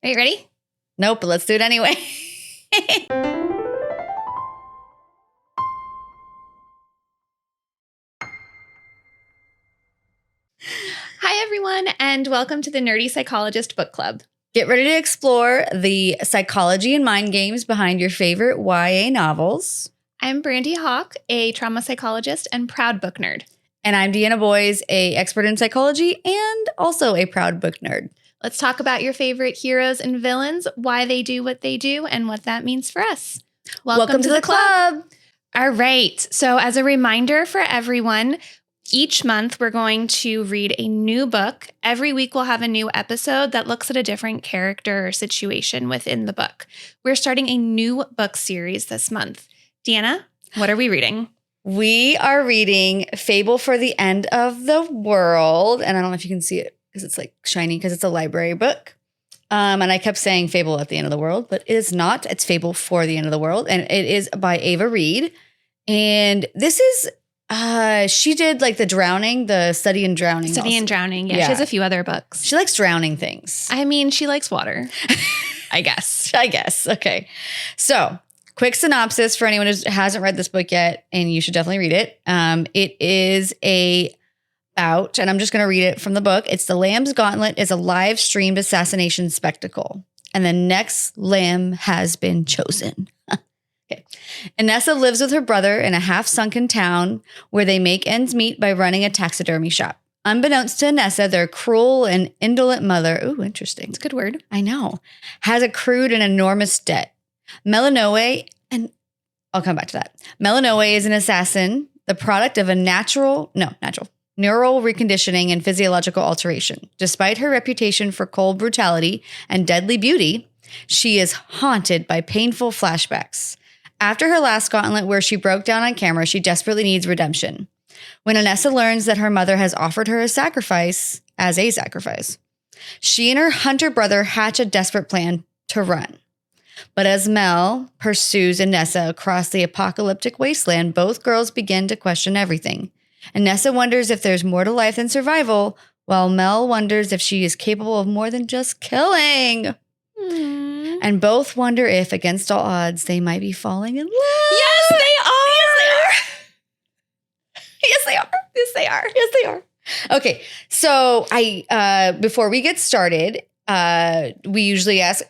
Are you ready? Nope, but let's do it anyway. Hi, everyone, and welcome to the Nerdy Psychologist Book Club. Get ready to explore the psychology and mind games behind your favorite YA novels. I'm Brandi Hawk, a trauma psychologist and proud book nerd. And I'm Deanna Boys, a expert in psychology and also a proud book nerd. Let's talk about your favorite heroes and villains, why they do what they do, and what that means for us. Welcome to the club. All right. So as a reminder for everyone, each month we're going to read a new book. Every week we'll have a new episode that looks at a different character or situation within the book. We're starting a new book series this month. Deanna, what are we reading? We are reading Fable for the End of the World. And I don't know if you can see it because it's like shiny because it's a library book. And I kept saying Fable at the End of the World, but it is not. It's Fable for the End of the World. And it is by Ava Reed. And this is, she did like the Study in Drowning. Study in Drowning. Yeah, she has a few other books. She likes drowning things. I mean, she likes water, I guess. Okay. So quick synopsis for anyone who hasn't read this book yet, and you should definitely read it. It is about, and I'm just going to read it from the book. It's The Lamb's Gauntlet is a live streamed assassination spectacle, and the next lamb has been chosen. Okay. Inesa lives with her brother in a half-sunken town where they make ends meet by running a taxidermy shop. Unbeknownst to Inesa, their cruel and indolent mother, ooh, interesting. It's a good word. I know, has accrued an enormous debt. Melanoe, and I'll come back to that. Melanoe is an assassin, the product of a neural reconditioning and physiological alteration. Despite her reputation for cold brutality and deadly beauty, she is haunted by painful flashbacks. After her last gauntlet where she broke down on camera, she desperately needs redemption. When Inesa learns that her mother has offered her a sacrifice, she and her hunter brother hatch a desperate plan to run. But as Mel pursues Inesa across the apocalyptic wasteland, both girls begin to question everything. Inesa wonders if there's more to life than survival, while Mel wonders if she is capable of more than just killing. And both wonder if, against all odds, they might be falling in love. Yes, they are. Yes, they are. Okay, so before we get started, we usually ask,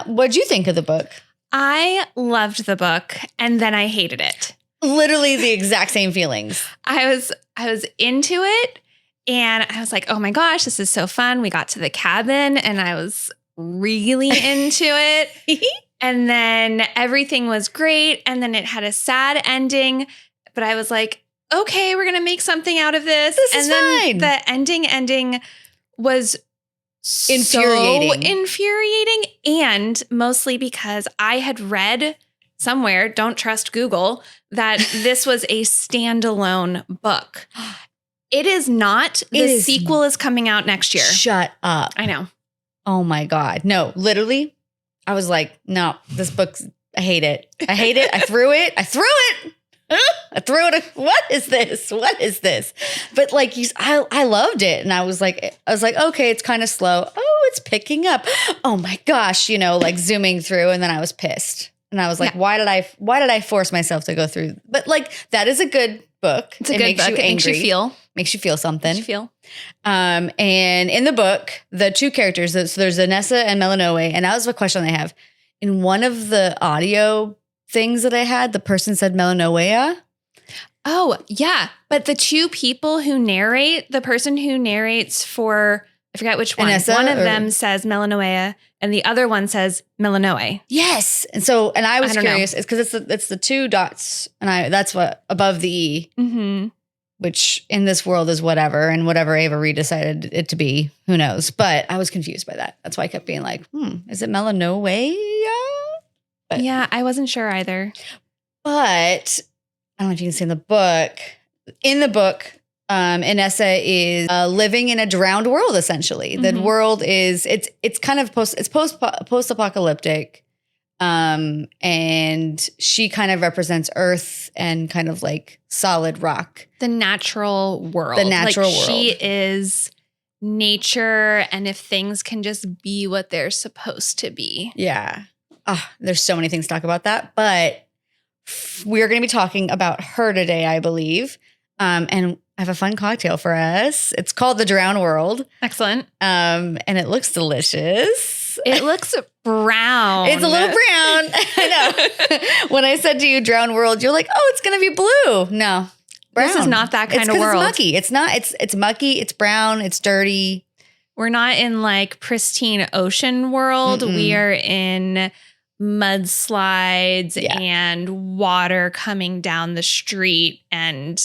what'd you think of the book? I loved the book, and then I hated it. Literally the exact same feelings. I was into it, and I was like, oh my gosh, this is so fun. We got to the cabin, and I was really into it. And then everything was great, and then it had a sad ending, but I was like, okay, we're going to make something out of this. This is fine. The ending was infuriating. So infuriating, and mostly because I had read somewhere, don't trust Google, that this was a standalone book. It is not. The sequel is coming out next year. Shut up. I know. Oh my God. No, literally, I was like, no, this book's, I hate it. I threw it. I threw it. What is this? But like, I loved it. And I was like, okay, it's kind of slow. Oh, it's picking up. Oh my gosh, like zooming through. And then I was pissed. And I was like, why did I force myself to go through? But like, that is a good book. It's a good book. It makes you feel. Makes you feel something. Makes you feel. And in the book, the two characters, so there's Inesa and Melanoe. And that was a question I have. In one of the audio things that I had, the person said Melanoea. Oh, yeah. But the two people who narrate, the person who narrates for, I forget which one. Inesa, one of them says Melanoea and the other one says Melanoe. Yes. And I was curious. It's because it's the two dots, and that's what above the E, which in this world is whatever, and whatever Ava Reed decided it to be, who knows? But I was confused by that. That's why I kept being like, is it Melanoea? But, yeah, I wasn't sure either. But I don't know if you can see in the book. In the book, Inesa is living in a drowned world. Essentially, the world is it's kind of post-apocalyptic, and she kind of represents Earth and kind of like solid rock, the natural world. The natural world. She is nature and if things can just be what they're supposed to be. Yeah. There's so many things to talk about that, but we're going to be talking about her today, I believe. And I have a fun cocktail for us. It's called the Drown World. Excellent. And it looks delicious. It looks brown. It's a little brown. I know. When I said to you Drown World, you're like, oh, it's going to be blue. No. Brown. This is not that kind of world. It's mucky. It's not. It's mucky. It's brown. It's dirty. We're not in like pristine ocean world. Mm-mm. We are in mudslides and water coming down the street and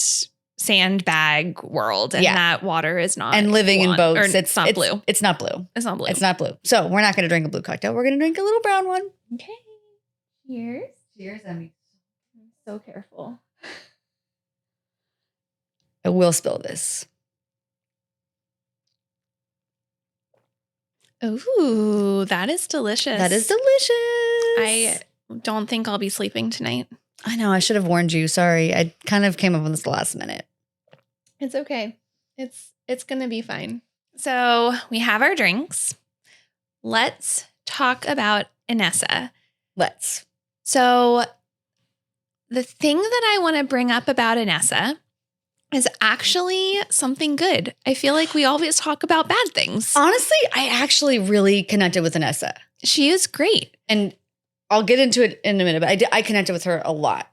sandbag world. And that water is not. And living in boats. It's not blue. It's not blue. It's not blue. It's not blue. So we're not going to drink a blue cocktail. We're going to drink a little brown one. Okay. Cheers. Cheers, Emmy. I'm so careful. I will spill this. Ooh, that is delicious. That is delicious. I don't think I'll be sleeping tonight. I know. I should have warned you. Sorry. I kind of came up with this last minute. It's okay. It's going to be fine. So we have our drinks. Let's talk about Inesa. Let's. So the thing that I want to bring up about Inesa is actually something good. I feel like we always talk about bad things. Honestly, I actually really connected with Inesa. She is great. And I'll get into it in a minute, but I connected with her a lot.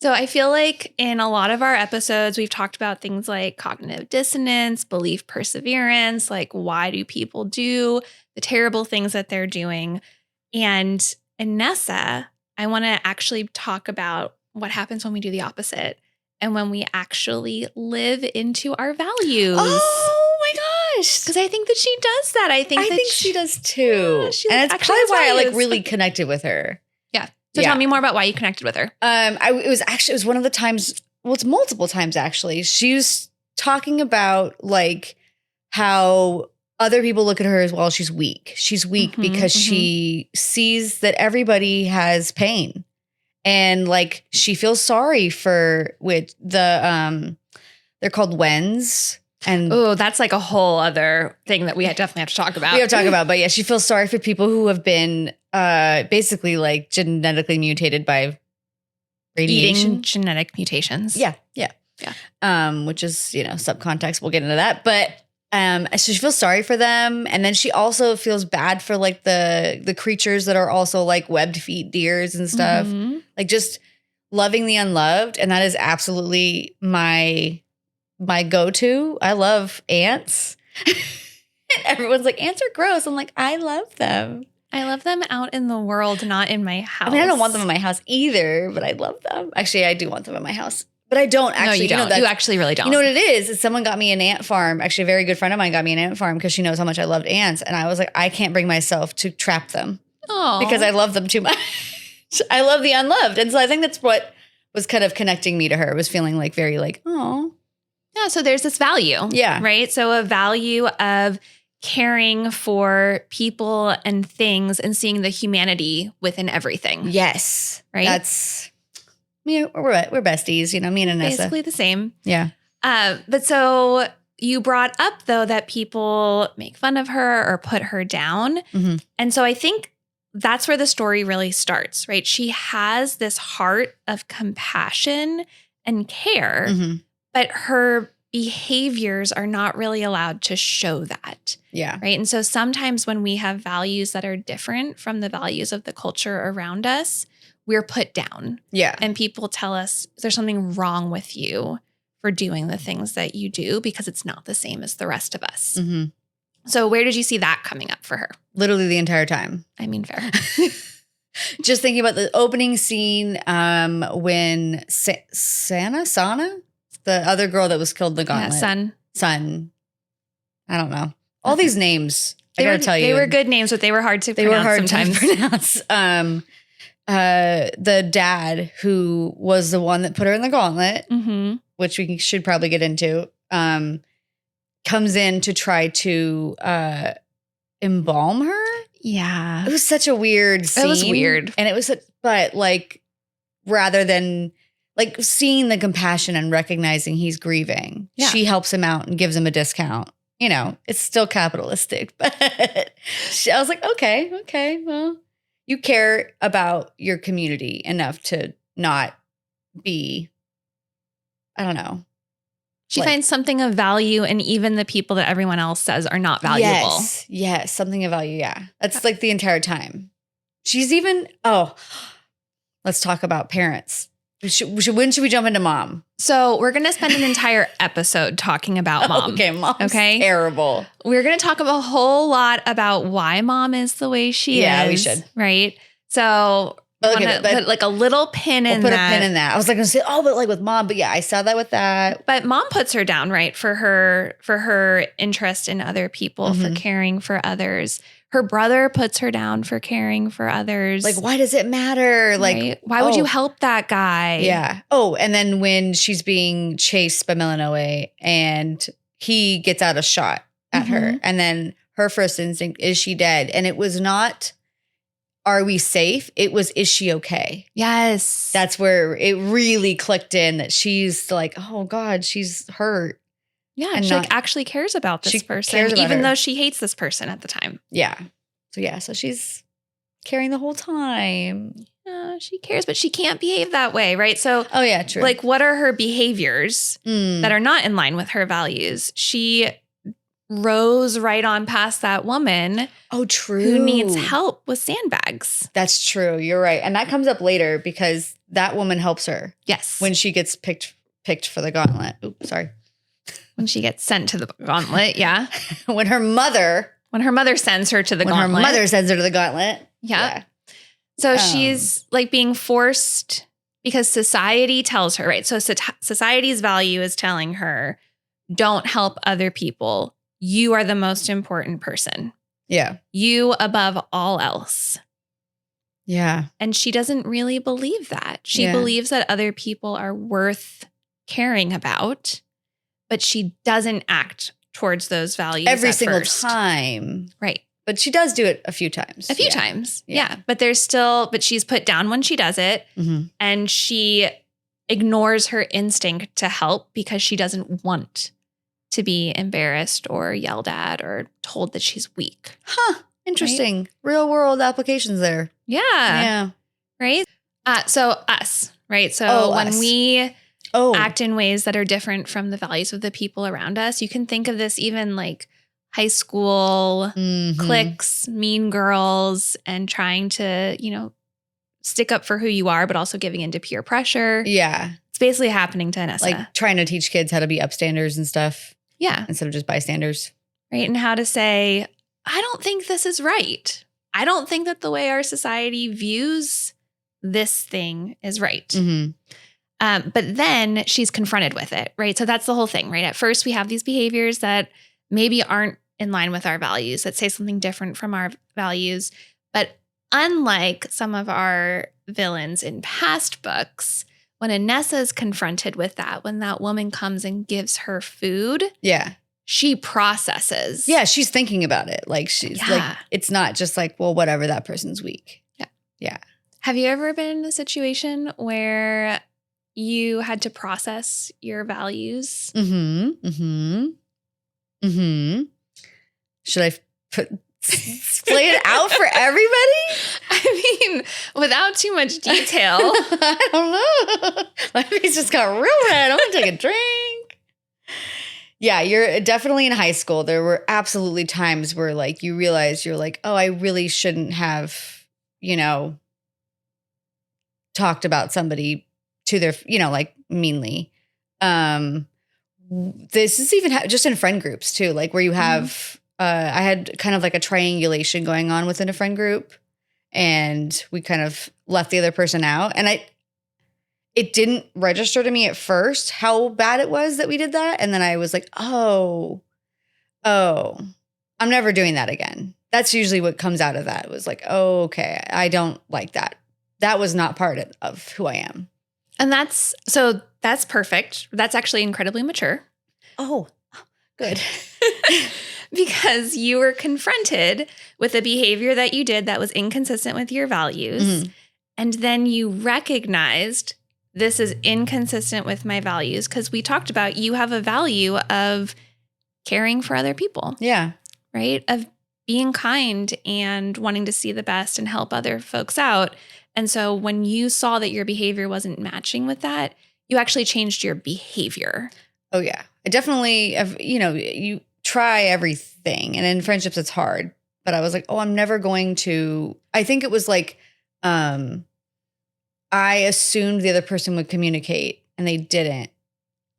So I feel like in a lot of our episodes, we've talked about things like cognitive dissonance, belief perseverance, like why do people do the terrible things that they're doing? And Inesa, I want to actually talk about what happens when we do the opposite and when we actually live into our values. Oh my gosh. Because I think that she does that. I think she does too. Yeah, and it's probably why I really connected with her. Yeah. So tell me more about why you connected with her. It was one of the times, well, it's multiple times actually. She was talking about like how other people look at her as well. She's weak. She's weak because she sees that everybody has pain. And like she feels sorry for they're called wens. And oh, that's like a whole other thing that we definitely have to talk about. We have to talk about, but yeah, she feels sorry for people who have been basically like genetically mutated by radiation. Eating genetic mutations. Yeah. Which is, subcontext. We'll get into that. But so she feels sorry for them. And then she also feels bad for like the creatures that are also like webbed feet deers and stuff. Mm-hmm. Like just loving the unloved. And that is absolutely my go-to. I love ants. And everyone's like, ants are gross. I'm like, I love them. I love them out in the world, not in my house. I mean, I don't want them in my house either, but I love them. Actually, I do want them in my house. But I don't actually. No, you don't. You actually really don't. You know what it is someone got me an ant farm. Actually, a very good friend of mine got me an ant farm because she knows how much I loved ants. And I was like, I can't bring myself to trap them. Oh, because I love them too much. I love the unloved. And so I think that's what was kind of connecting me to her, was feeling like very like, oh. Yeah, so there's this value. Yeah. Right? So a value of caring for people and things and seeing the humanity within everything. Yes. Right? That's, we're besties, me and Inesa. Basically the same. Yeah. But so you brought up, though, that people make fun of her or put her down. Mm-hmm. And so I think that's where the story really starts, right? She has this heart of compassion and care, but her behaviors are not really allowed to show that. Yeah. Right. And so sometimes when we have values that are different from the values of the culture around us, we're put down. Yeah. And people tell us there's something wrong with you for doing the things that you do because it's not the same as the rest of us. Mm-hmm. So where did you see that coming up for her? Literally the entire time. I mean, fair. Just thinking about the opening scene when Sana, the other girl that was killed in the gauntlet. Yeah, Sun. I don't know. All these names, I gotta tell you. They were good names, but they were hard to pronounce sometimes. To pronounce. The dad, who was the one that put her in the gauntlet, which we should probably get into, comes in to try to embalm her. Yeah. It was such a weird scene. It was weird. And it was, but like, rather than like seeing the compassion and recognizing he's grieving, she helps him out and gives him a discount. you know, it's still capitalistic. But I was like, okay, well, you care about your community enough to not be, I don't know. She finds something of value in even the people that everyone else says are not valuable. Yes, something of value, yeah. That's like the entire time. She's even, let's talk about parents. When should we jump into mom? So we're going to spend an entire episode talking about mom. Okay, mom's terrible. We're going to talk a whole lot about why mom is the way she is. Yeah, we should. Right? So put like a little pin in that. Put a pin in that. I was like going to say, but like with mom. But yeah, I saw that with that. But mom puts her down, right? For her interest in other people, for caring for others. Her brother puts her down for caring for others. Like, why does it matter? Like, right? Why would you help that guy? Yeah. Oh, and then when she's being chased by Milanoe and he gets out a shot at her, and then her first instinct is she dead? And it was not, are we safe? It was, is she okay? Yes. That's where it really clicked in that she's like, oh God, she's hurt. Yeah, and she actually cares about this person, even though she hates this person at the time. Yeah. So she's caring the whole time. She cares, but she can't behave that way, right? So, oh yeah, true. Like, what are her behaviors that are not in line with her values? She rose right on past that woman. Oh, true. Who needs help with sandbags. That's true. You're right. And that comes up later because that woman helps her. Yes. When she gets picked for the gauntlet. Oops, sorry. When she gets sent to the gauntlet, yeah. When her mother sends her to the gauntlet. When her mother sends her to the gauntlet. Yeah. So she's like being forced because society tells her, right? So society's value is telling her, don't help other people. You are the most important person. Yeah. You above all else. Yeah. And she doesn't really believe that. She believes that other people are worth caring about. But she doesn't act towards those values every single time. Right. But she does do it a few times. A few times. Yeah. But she's put down when she does it. And she ignores her instinct to help because she doesn't want to be embarrassed or yelled at or told that she's weak. Huh. Interesting. Right? Real world applications there. Yeah. Yeah. Right. So us, right? So when we act in ways that are different from the values of the people around us. You can think of this even like high school cliques, mean girls, and trying to, stick up for who you are, but also giving into peer pressure. Yeah. It's basically happening to Inesa. Like trying to teach kids how to be upstanders and stuff. Yeah. Instead of just bystanders. Right. And how to say, I don't think this is right. I don't think that the way our society views this thing is right. But then she's confronted with it, right? So that's the whole thing, right? At first, we have these behaviors that maybe aren't in line with our values, that say something different from our values. But unlike some of our villains in past books, when Inesa is confronted with that, when that woman comes and gives her food, she processes. Yeah, she's thinking about it. Like she's like, it's not just like, well, whatever, that person's weak. Yeah. Have you ever been in a situation where you had to process your values? Should I explain it out for everybody? I mean, without too much detail. I don't know. My face just got real red. I'm going to take a drink. Yeah, you're definitely in high school. There were absolutely times where like you realize you're like, oh, I really shouldn't have, talked about somebody to their, like meanly. This is even just in friend groups too, like where you have, I had kind of like a triangulation going on within a friend group and we kind of left the other person out. And it didn't register to me at first how bad it was that we did that. And then I was like, oh, I'm never doing that again. That's usually what comes out of that. It was like, oh, okay, I don't like that. That was not part of who I am. And that's perfect. That's actually incredibly mature. Oh, good. Because you were confronted with a behavior that you did that was inconsistent with your values. And then you recognized this is inconsistent with my values because we talked about you have a value of caring for other people. Yeah. Right? Of being kind and wanting to see the best and help other folks out. And so when you saw that your behavior wasn't matching with that, you actually changed your behavior. Oh, yeah. I definitely, you try everything. And in friendships, it's hard. But I was like, I'm never going to. I think it was like I assumed the other person would communicate and they didn't.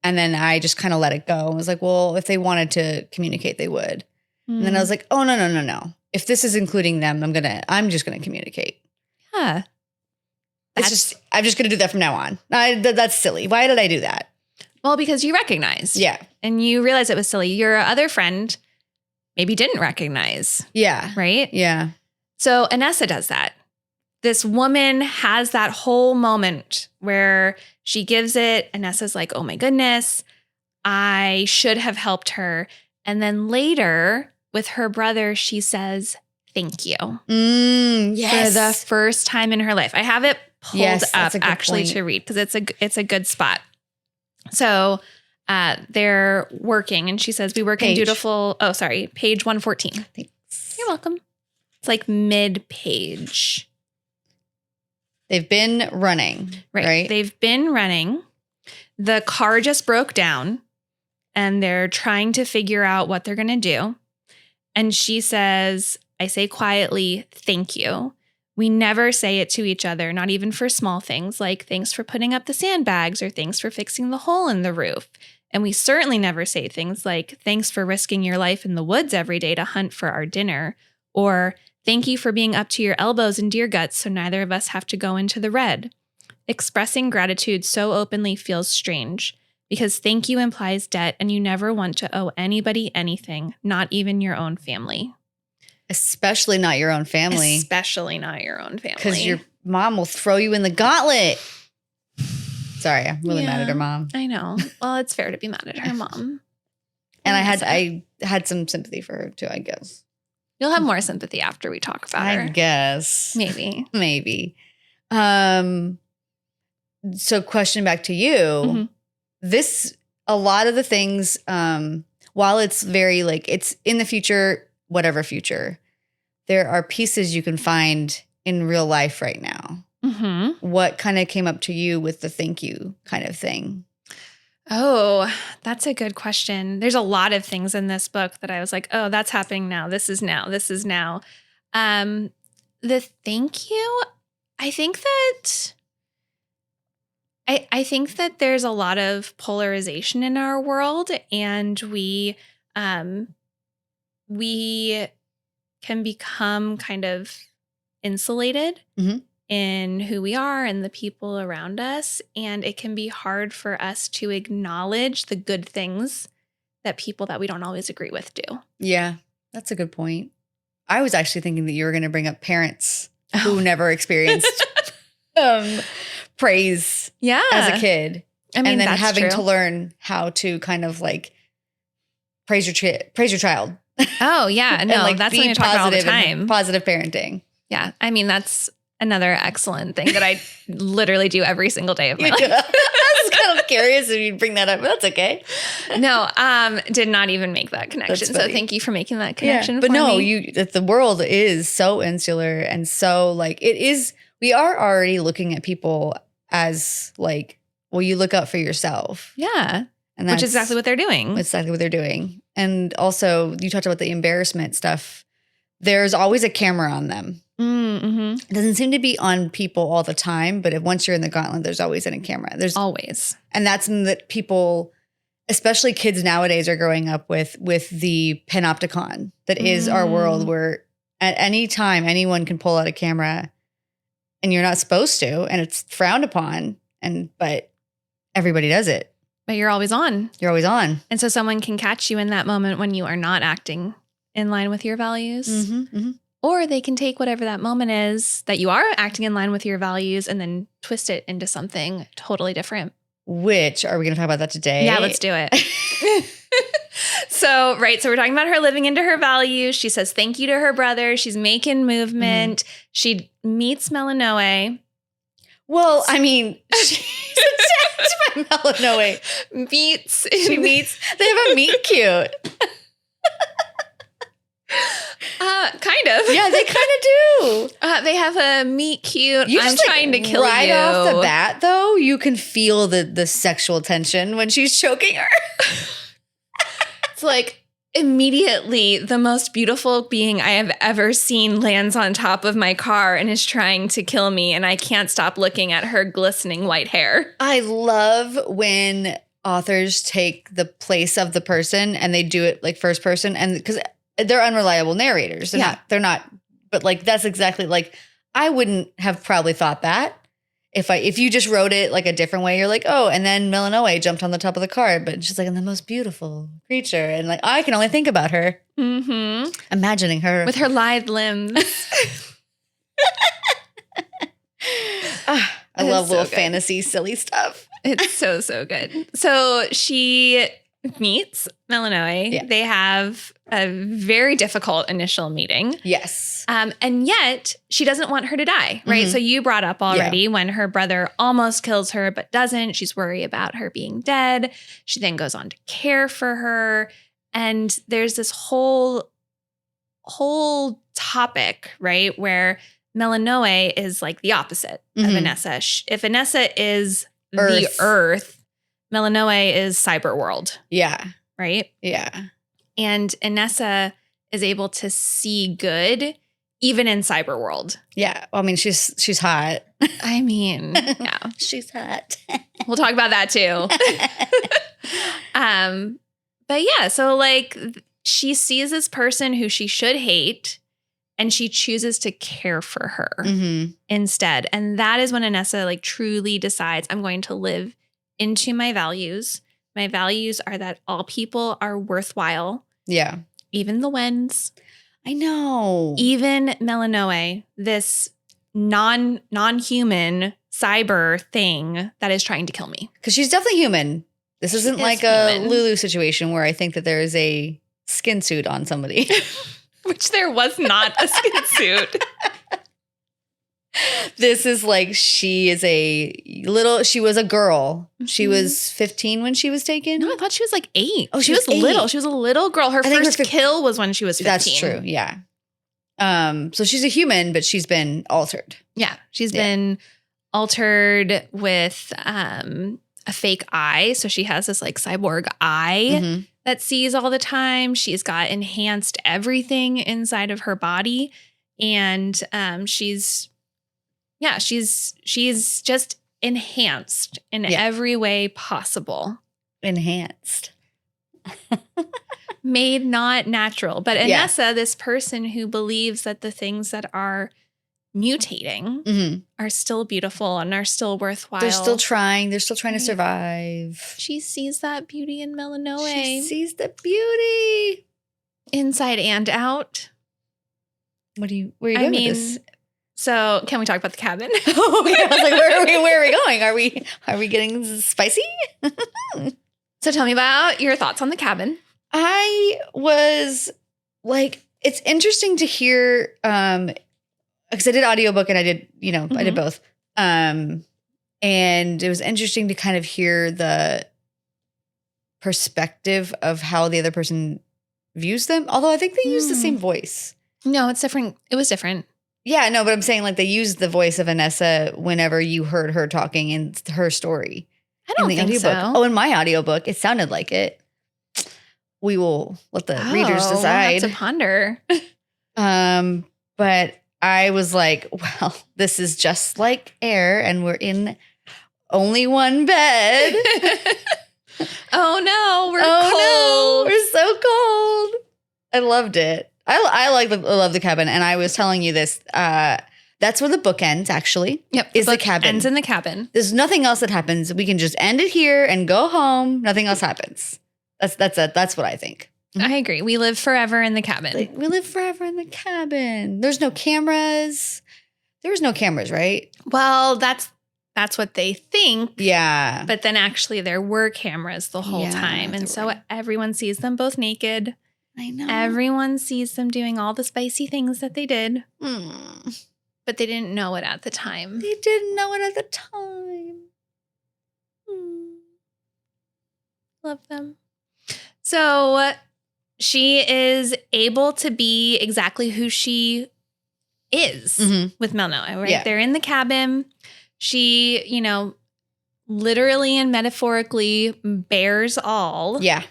And then I just kind of let it go. I was like, well, if they wanted to communicate, they would. And then I was like, oh, no. If this is including them, I'm just going to communicate. Yeah. I'm just going to do that from now on. That's silly. Why did I do that? Well, because you recognized. Yeah. And you realized it was silly. Your other friend maybe didn't recognize. Yeah. Right? Yeah. So Inesa does that. This woman has that whole moment where she gives it. Inesa's like, oh my goodness, I should have helped her. And then later with her brother, she says, thank you. Yes. For the first time in her life. I have it pulled up actually point. to read because it's a good spot. So they're working and she says, we work in dutiful. Oh, sorry. Page 114. Thanks. You're welcome. It's like mid-page. They've been running. Right? They've been running. The car just broke down and they're trying to figure out what they're going to do. And she says, I say quietly, thank you. We never say it to each other, not even for small things like thanks for putting up the sandbags or thanks for fixing the hole in the roof. And we certainly never say things like thanks for risking your life in the woods every day to hunt for our dinner, or thank you for being up to your elbows in deer guts so neither of us have to go into the red. Expressing gratitude so openly feels strange because thank you implies debt and you never want to owe anybody anything, not even your own family. Especially not your own family. Especially not your own family. Because your mom will throw you in the gauntlet. Sorry, I'm really mad at her mom. I know. Well, it's fair to be mad at her mom. And I had some sympathy for her too, I guess. You'll have more sympathy after we talk about her. I guess. Maybe. Maybe. So question back to you. Mm-hmm. A lot of the things, while it's very like, it's in the future, whatever future, there are pieces you can find in real life right now. Mm-hmm. What kind of came up to you with the thank you kind of thing? Oh, that's a good question. There's a lot of things in this book that I was like, oh, that's happening now. This is now. This is now. The thank you, I think that I think that there's a lot of polarization in our world, and we can become kind of insulated in who we are and the people around us. And it can be hard for us to acknowledge the good things that people that we don't always agree with do. Yeah, that's a good point. I was actually thinking that you were going to bring up parents who never experienced praise as a kid. I mean, and then that's having true. to learn how to kind of like praise your child. Oh, yeah. No, like that's something I talk about all the time. Positive parenting. Yeah. I mean, that's another excellent thing that I literally do every single day of my life. I was kind of curious if you'd bring that up, but that's okay. No, did not even make that connection. So thank you for making that connection. But for no, me. the world is so insular and so like it is. We are already looking at people as like, well, you look out for yourself. Yeah. And which is exactly what they're doing. Exactly what they're doing. And also, you talked about the embarrassment stuff. There's always a camera on them. Mm-hmm. It doesn't seem to be on people all the time, but once you're in the gauntlet, there's always a camera. There's always. And that's that people, especially kids nowadays, are growing up with the panopticon that is our world, where at any time anyone can pull out a camera and you're not supposed to, and it's frowned upon, but everybody does it. But you're always on. You're always on. And so someone can catch you in that moment when you are not acting in line with your values. Mm-hmm, mm-hmm. Or they can take whatever that moment is that you are acting in line with your values and then twist it into something totally different. Which, are we going to talk about that today? Yeah, let's do it. So we're talking about her living into her values. She says thank you to her brother. She's making movement. Mm-hmm. She meets Melanoe. Well, I mean, she's That's my Melanoe. Meets. They have a meet cute. Kind of. Yeah, they kind of do. They have a meet cute. You I'm just, trying to kill right you. off the bat, though, you can feel the sexual tension when she's choking her. It's like immediately the most beautiful being I have ever seen lands on top of my car and is trying to kill me, and I can't stop looking at her glistening white hair. I love when authors take the place of the person and they do it like first person, and because they're unreliable narrators. They're not, but like that's exactly like I wouldn't have probably thought that if you just wrote it like a different way. You're like, oh, and then Melanoe jumped on the top of the car, but she's like the most beautiful creature, and like I can only think about her, imagining her with her lithe limbs. I love little fantasy, silly stuff. It's so good. So she meets Melanoe. Yeah. They have a very difficult initial meeting. Yes. And yet she doesn't want her to die, right? So you brought up already when her brother almost kills her but doesn't. She's worried about her being dead. She then goes on to care for her. And there's this whole topic, right, where Melanoe is like the opposite of Inesa. If Inesa is the Earth, Melanoe is cyber world. Yeah. Right? Yeah. And Inesa is able to see good even in cyber world. Yeah. Well, I mean, she's hot. I mean, yeah. She's hot. We'll talk about that too. But yeah, so like she sees this person who she should hate and she chooses to care for her instead. And that is when Inesa like truly decides, I'm going to live into my values. My values are that all people are worthwhile. Yeah. Even the Wens. I know. Even Melanoe, this non-human cyber thing that is trying to kill me. Because she's definitely human. This isn't like a Lulu situation where I think that there is a skin suit on somebody. Which there was not a skin suit. This is like she was a girl. She was 15 when she was taken. No, I thought she was like 8. Oh, she was 8. Little. She was a little girl. Her first kill was when she was 15. That's true. Yeah. So she's a human, but she's been altered. Yeah. She's been altered with a fake eye. So she has this like cyborg eye that sees all the time. She's got enhanced everything inside of her body. And she's just enhanced in every way possible. Enhanced. Made not natural. But Inesa, this person who believes that the things that are mutating are still beautiful and are still worthwhile. They're still trying. They're still trying to survive. She sees that beauty in Melanoe. She sees the beauty. Inside and out. Where are you going with this? So can we talk about the cabin? Oh, yeah. I was like, where are we going? Are we getting spicy? So tell me about your thoughts on the cabin. I was like, it's interesting to hear, because I did audiobook and I did, I did both. And it was interesting to kind of hear the perspective of how the other person views them. Although I think they use the same voice. No, it's different. It was different. Yeah, no, but I'm saying like they used the voice of Inesa whenever you heard her talking in her story. I don't think so. Oh, in my audiobook, it sounded like it. We will let the readers decide. We'll have to ponder. But I was like, well, this is just like air and we're in only one bed. Oh no, we're cold. No, we're so cold. I loved it. I love the cabin. And I was telling you this. That's where the book ends, actually. Yep. Is the cabin. Ends in the cabin. There's nothing else that happens. We can just end it here and go home. Nothing else happens. That's what I think. I agree. We live forever in the cabin. Like, we live forever in the cabin. There's no cameras. There was no cameras, right? Well, that's what they think. Yeah. But then actually there were cameras the whole time. And so everyone sees them both naked. I know. Everyone sees them doing all the spicy things that they did. But they didn't know it at the time. They didn't know it at the time. Love them. So she is able to be exactly who she is with Melnoa, right? Yeah. They're in the cabin. She, literally and metaphorically bears all. Yeah.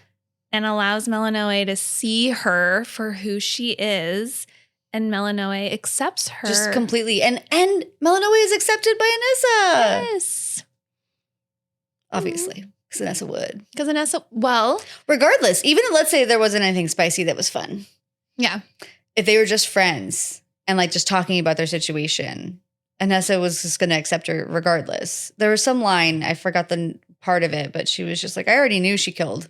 And allows Melnoa to see her for who she is. And Melnoa accepts her. Just completely. And Melnoa is accepted by Inesa. Yes. Obviously. Because Inesa would. Because Inesa, well. Regardless, even let's say there wasn't anything spicy that was fun. Yeah. If they were just friends and like just talking about their situation, Inesa was just going to accept her regardless. There was some line, I forgot the part of it, but she was just like, I already knew she killed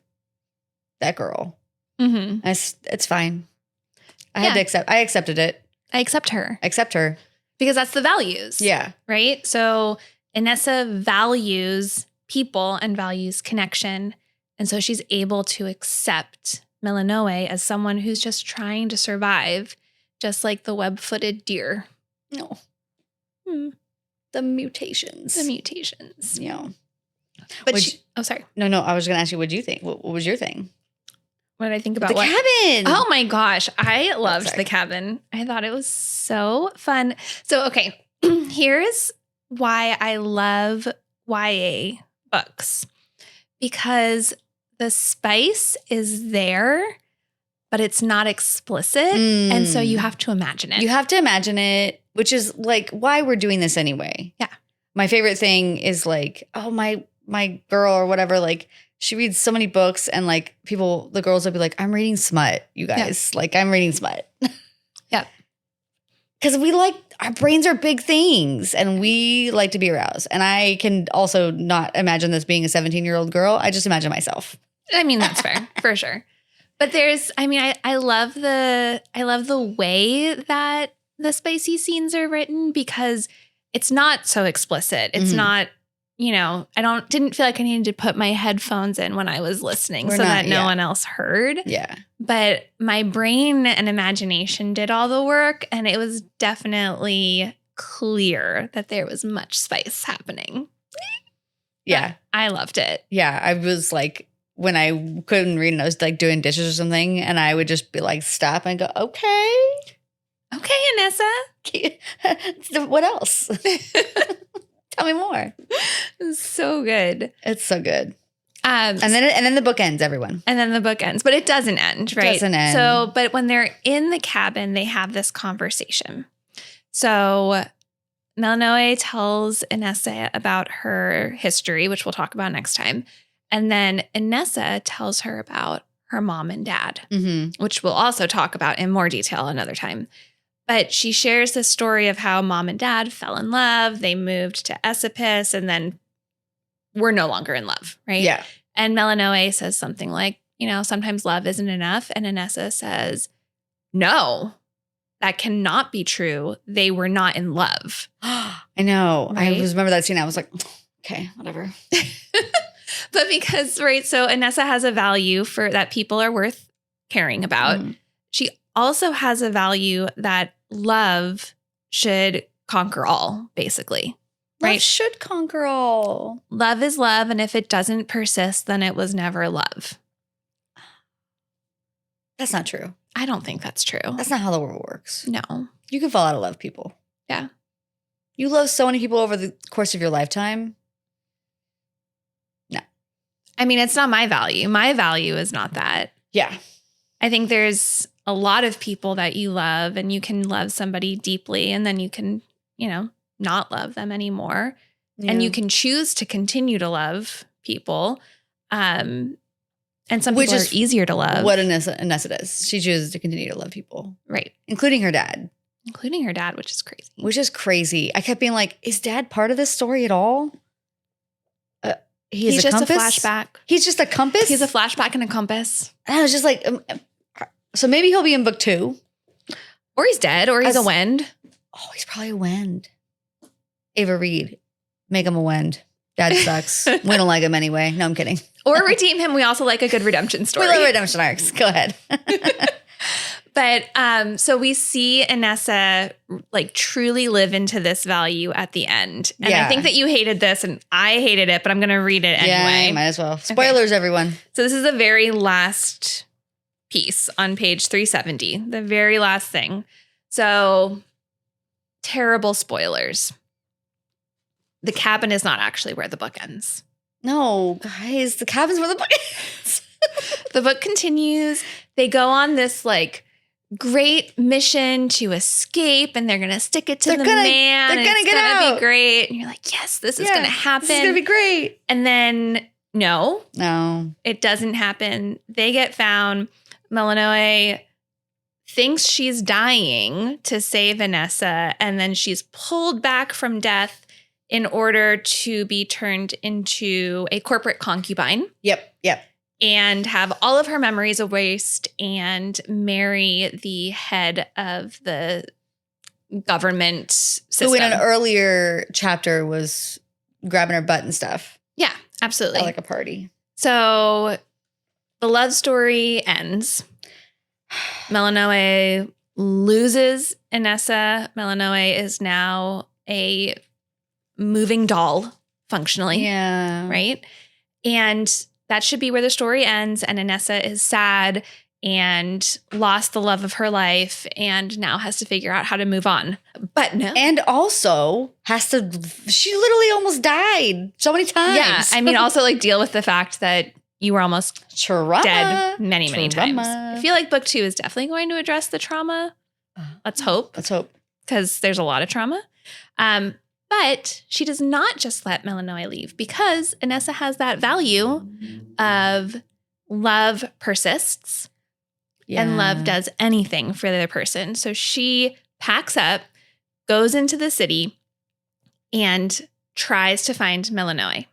that girl. Mm-hmm. It's fine. I accepted it. I accept her. Accept her. Because that's the values. Yeah. Right? So Inesa values people and values connection. And so she's able to accept Melnoa as someone who's just trying to survive, just like the web-footed deer. No. The mutations. Yeah. But sorry. No, I was going to ask you, what do you think? What was your thing? What did I think about the cabin? Oh my gosh. I loved the cabin. I thought it was so fun. So, okay. Here's why I love YA books. Because the spice is there, but it's not explicit. And so you have to imagine it. You have to imagine it, which is like why we're doing this anyway. Yeah. My favorite thing is like, oh, my girl or whatever, like she reads so many books and like the girls will be like, I'm reading smut, you guys. Yeah. Like I'm reading smut. Yeah. Because our brains are big things and we like to be aroused. And I can also not imagine this being a 17-year-old girl. I just imagine myself. I mean, that's fair, for sure. But I love the way that the spicy scenes are written because it's not so explicit. It's not, didn't feel like I needed to put my headphones in when I was listening that no one else heard. Yeah. But my brain and imagination did all the work, and it was definitely clear that there was much spice happening. Yeah. But I loved it. Yeah. I was like, when I couldn't read and I was like doing dishes or something, and I would just be like, stop and go, okay. Okay, Inesa. What else? Tell me more. It's so good. It's so good. And then the book ends, everyone. And then the book ends, but it doesn't end, right? It doesn't end. So, but when they're in the cabin, they have this conversation. So Melnoa tells Inesa about her history, which we'll talk about next time. And then Inesa tells her about her mom and dad, which we'll also talk about in more detail another time. But she shares the story of how mom and dad fell in love. They moved to Esopus and then were no longer in love, right? Yeah. And Melnoa says something like, sometimes love isn't enough. And Inesa says, no, that cannot be true. They were not in love. I know. Right? I remember that scene. I was like, okay, whatever. But because, right, so Inesa has a value for that people are worth caring about. She also has a value that love should conquer all, basically. Right? Love should conquer all. Love is love, and if it doesn't persist, then it was never love. That's not true. I don't think that's true. That's not how the world works. No. You can fall out of love people. Yeah. You love so many people over the course of your lifetime. No. I mean, it's not my value. My value is not that. Yeah. I think there's a lot of people that you love, and you can love somebody deeply, and then you can, not love them anymore. Yeah. And you can choose to continue to love people. And some people are easier to love. What Inesa does. She chooses to continue to love people. Right. Including her dad. Which is crazy. I kept being like, is dad part of this story at all? He's just a flashback. He's just a compass? He's a flashback and a compass. And I was just like, so maybe he'll be in book 2. Or he's dead, or he's a Wend. Oh, he's probably a Wend. Ava Reed, make him a Wend. Dad sucks. We don't like him anyway. No, I'm kidding. Or redeem him. We also like a good redemption story. We love redemption arcs. Go ahead. But so we see Inesa like truly live into this value at the end. And I think that you hated this and I hated it, but I'm going to read it anyway. Yeah, might as well. Spoilers, everyone. So this is the very last piece on page 370, the very last thing. So terrible spoilers. The cabin is not actually where the book ends. No, guys, the cabin's where the book ends. The book continues. They go on this like great mission to escape, and they're gonna stick it to the man. They're gonna get out. It's gonna be great. And you're like, yes, this is gonna happen. This is gonna be great. And then no, it doesn't happen. They get found. Melanoe thinks she's dying to save Inesa, and then she's pulled back from death in order to be turned into a corporate concubine. Yep. And have all of her memories erased and marry the head of the government system. Who in an earlier chapter was grabbing her butt and stuff. Yeah, absolutely. At like a party. So the love story ends. Melanoe loses Inesa. Melanoe is now a moving doll, functionally. Yeah. Right? And that should be where the story ends. And Inesa is sad and lost the love of her life and now has to figure out how to move on. But no. And also she literally almost died so many times. Yeah. I mean, also like deal with the fact that you were almost dead many times. I feel like book 2 is definitely going to address the trauma. Let's hope. Because there's a lot of trauma. But she does not just let Melanoe leave because Inesa has that value of love persists and love does anything for the other person. So she packs up, goes into the city, and tries to find Melanoe.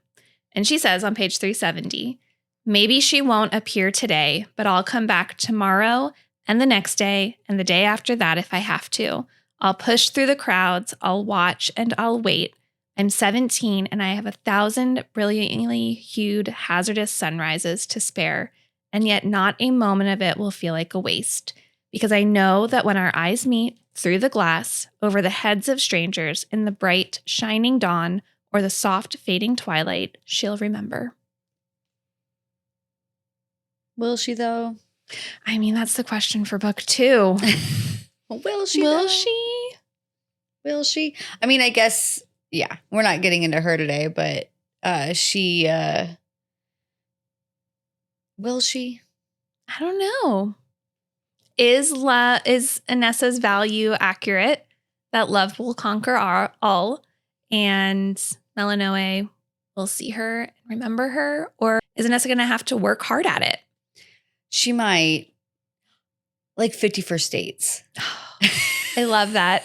And she says on page 370, maybe she won't appear today, but I'll come back tomorrow and the next day and the day after that if I have to. I'll push through the crowds, I'll watch, and I'll wait. I'm 17 and I have 1,000 brilliantly hued hazardous sunrises to spare, and yet not a moment of it will feel like a waste, because I know that when our eyes meet through the glass, over the heads of strangers, in the bright, shining dawn, or the soft, fading twilight, she'll remember. Will she, though? I mean, that's the question for book 2. Will she? Will she? I mean, I guess, yeah, we're not getting into her today, but she, will she? I don't know. Is Inesa's value accurate that love will conquer all and Melanoe will see her and remember her? Or is Inesa going to have to work hard at it? She might. Like 51st dates. I love that.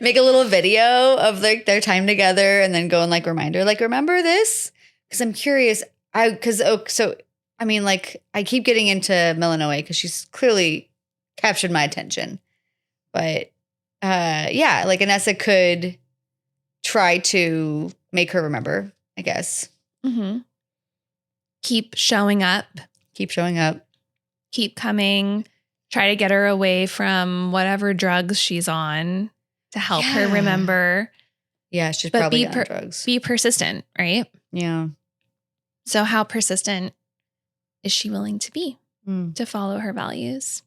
Make a little video of like their time together and then go and like remind her, like, remember this? Because I'm curious. I keep getting into Melanoe because she's clearly captured my attention. But yeah, like Inesa could try to make her remember, I guess. Mm-hmm. Keep showing up. Keep coming, try to get her away from whatever drugs she's on to help her remember. Yeah, she's probably on drugs. Be persistent, right? Yeah. So how persistent is she willing to be to follow her values?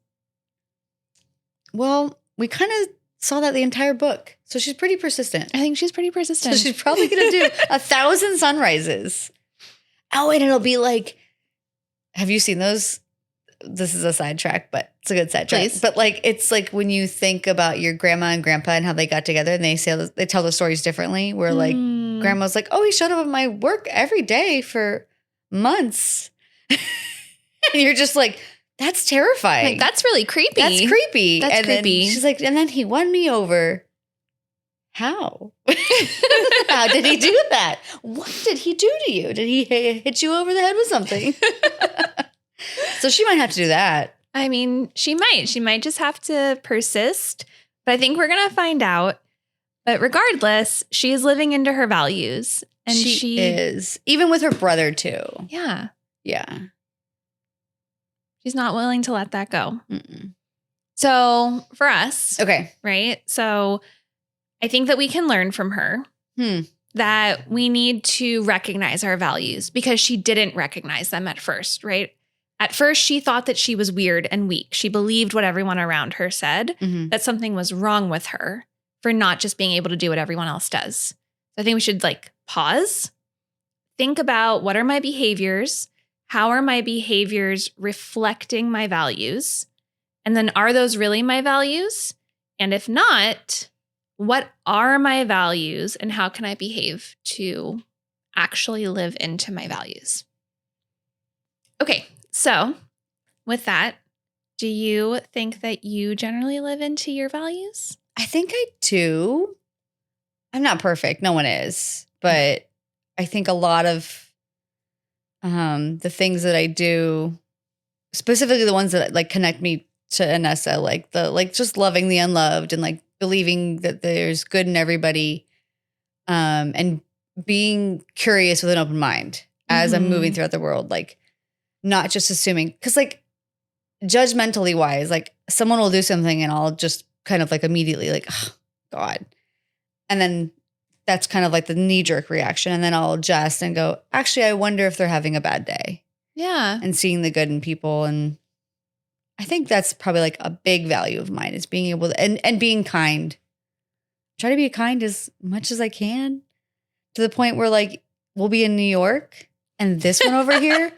Well, we kind of saw that the entire book. So she's pretty persistent. I think she's pretty persistent. So she's probably going to do 1,000 sunrises. Oh, and it'll be like, have you seen those? This is a sidetrack, but it's a good sidetrack. Please. But like, it's like when you think about your grandma and grandpa and how they got together and they tell the stories differently, where like grandma's like, oh, he showed up at my work every day for months. And you're just like, that's terrifying. Like, that's really creepy. That's creepy. That's creepy. She's like, and then he won me over. How? How did he do that? What did he do to you? Did he hit you over the head with something? So she might have to do that. I mean, she might. She might just have to persist. But I think we're going to find out. But regardless, she is living into her values. And she is. Even with her brother, too. Yeah. Yeah. She's not willing to let that go. Mm-mm. So for us, Okay. right? So I think that we can learn from her that we need to recognize our values because she didn't recognize them at first, right? At first, she thought that she was weird and weak. She believed what everyone around her said, that something was wrong with her for not just being able to do what everyone else does. So I think we should like pause, think about what are my behaviors? How are my behaviors reflecting my values? And then are those really my values? And if not, what are my values and how can I behave to actually live into my values? Okay, so with that, do you think that you generally live into your values? I think I do. I'm not perfect. No one is. But I think a lot of the things that I do, specifically the ones that like connect me to Inesa, like just loving the unloved and like believing that there's good in everybody, and being curious with an open mind as I'm moving throughout the world, like not just assuming, because like judgmentally wise, like someone will do something and I'll just kind of like immediately like, oh, God. And then that's kind of like the knee-jerk reaction. And then I'll adjust and go, actually, I wonder if they're having a bad day. Yeah. And seeing the good in people. And I think that's probably like a big value of mine is being able to, and being kind. Try to be kind as much as I can to the point where like we'll be in New York and this one over here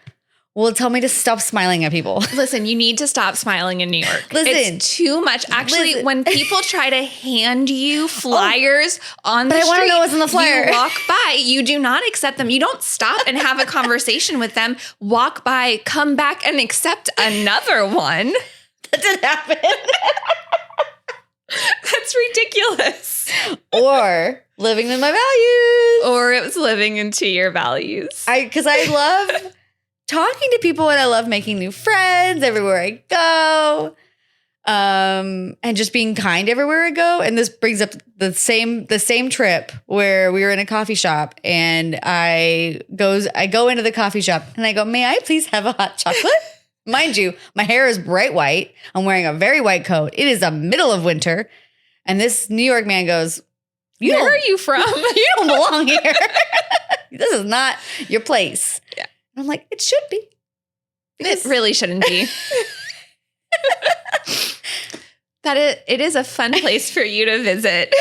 will tell me to stop smiling at people. Listen, you need to stop smiling in New York. Listen. It's too much. Actually, when people try to hand you flyers on the But I street, want to know what's in the flyer. You walk by, you do not accept them. You don't stop and have a conversation with them. Walk by, come back and accept another one. That didn't happen. That's ridiculous. Or living in my values. Or it was living into your values. Because I love talking to people and I love making new friends everywhere I go. And just being kind everywhere I go. And this brings up the same trip where we were in a coffee shop and I go into the coffee shop and I go, may I please have a hot chocolate? Mind you, my hair is bright white. I'm wearing a very white coat. It is the middle of winter. And this New York man goes, where are you from? You don't belong here. This is not your place. Yeah. And I'm like, it should be. It really shouldn't be. It is a fun place for you to visit.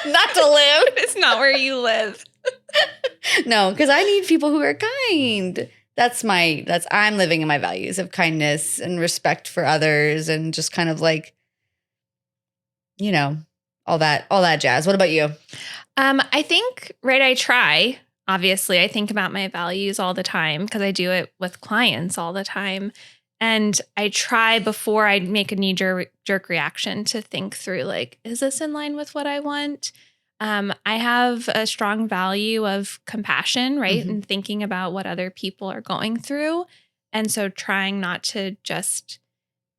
Not to live. It's not where you live. No, because I need people who are kind. I'm living in my values of kindness and respect for others and just kind of like, you know, all that jazz. What about you? I think, right, I try. Obviously, I think about my values all the time because I do it with clients all the time. And I try before I make a knee-jerk reaction to think through, like, is this in line with what I want? I have a strong value of compassion, right? Mm-hmm. And thinking about what other people are going through. And so trying not to just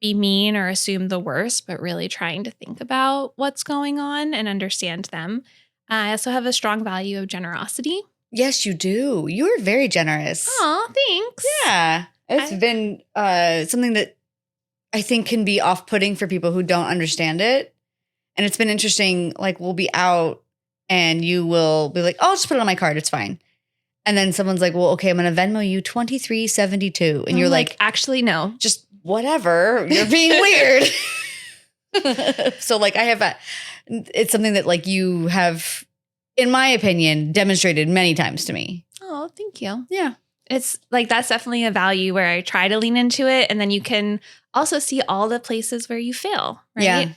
be mean or assume the worst, but really trying to think about what's going on and understand them. I also have a strong value of generosity. Yes, you do. You're very generous. Oh, thanks. Yeah. It's been something that I think can be off-putting for people who don't understand it. And it's been interesting, like we'll be out and you will be like, oh, I'll just put it on my card. It's fine. And then someone's like, well, okay, I'm going to Venmo you $23.72. And you're like, actually, no. Just whatever. You're being weird. So like I have it's something that like you have, in my opinion, demonstrated many times to me. Oh, thank you. Yeah. It's like that's definitely a value where I try to lean into it. And then you can also see all the places where you fail, right? Yeah.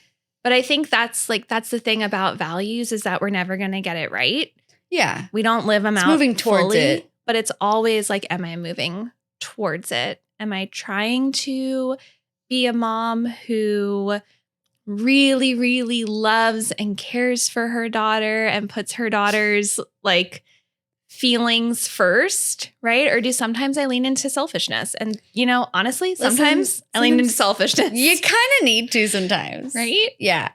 But I think that's the thing about values is that we're never going to get it right. Yeah. We don't live them out moving towards fully, it. But it's always like, am I moving towards it? Am I trying to be a mom who really, really loves and cares for her daughter and puts her daughter's like feelings first, right? Or do sometimes I lean into selfishness? And, you know, honestly, sometimes I lean into selfishness. You kind of need to sometimes. Right? Yeah.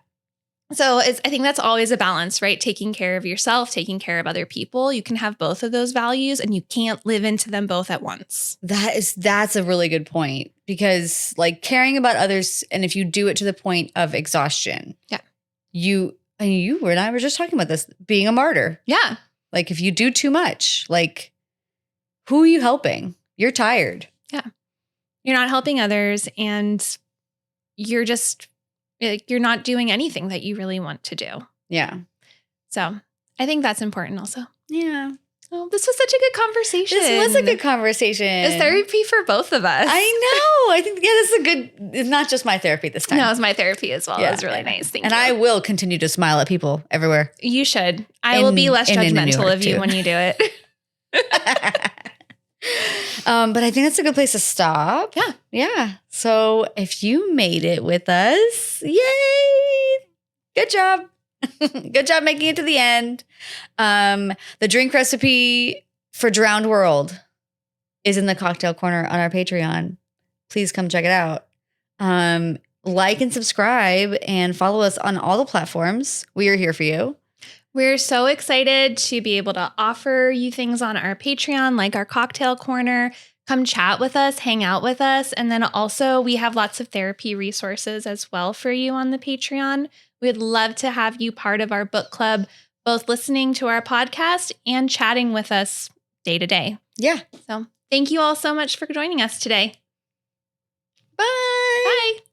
So I think that's always a balance, right? Taking care of yourself, taking care of other people. You can have both of those values and you can't live into them both at once. That's a really good point, because like caring about others, and if you do it to the point of exhaustion, you and I were just talking about this, being a martyr. Yeah. Like if you do too much, like who are you helping? You're tired. Yeah. You're not helping others, and you're not doing anything that you really want to do. Yeah. So I think that's important also. Yeah. Oh, this was such a good conversation. This was a good conversation. It's therapy for both of us. I know. I think, this is a good, it's not just my therapy this time. No, it's my therapy as well. It was really nice. Thank you. And I will continue to smile at people everywhere. You should. I will be less judgmental of you when you do it. But I think that's a good place to stop. Yeah. Yeah. So if you made it with us, yay. Good job. Good job making it to the end. The drink recipe for Drowned World is in the cocktail corner on our Patreon. Please come check it out. Like and subscribe and follow us on all the platforms. We are here for you. We're so excited to be able to offer you things on our Patreon, like our cocktail corner. Come chat with us, hang out with us. And then also we have lots of therapy resources as well for you on the Patreon. We'd love to have you part of our book club, both listening to our podcast and chatting with us day to day. Yeah. So thank you all so much for joining us today. Bye. Bye.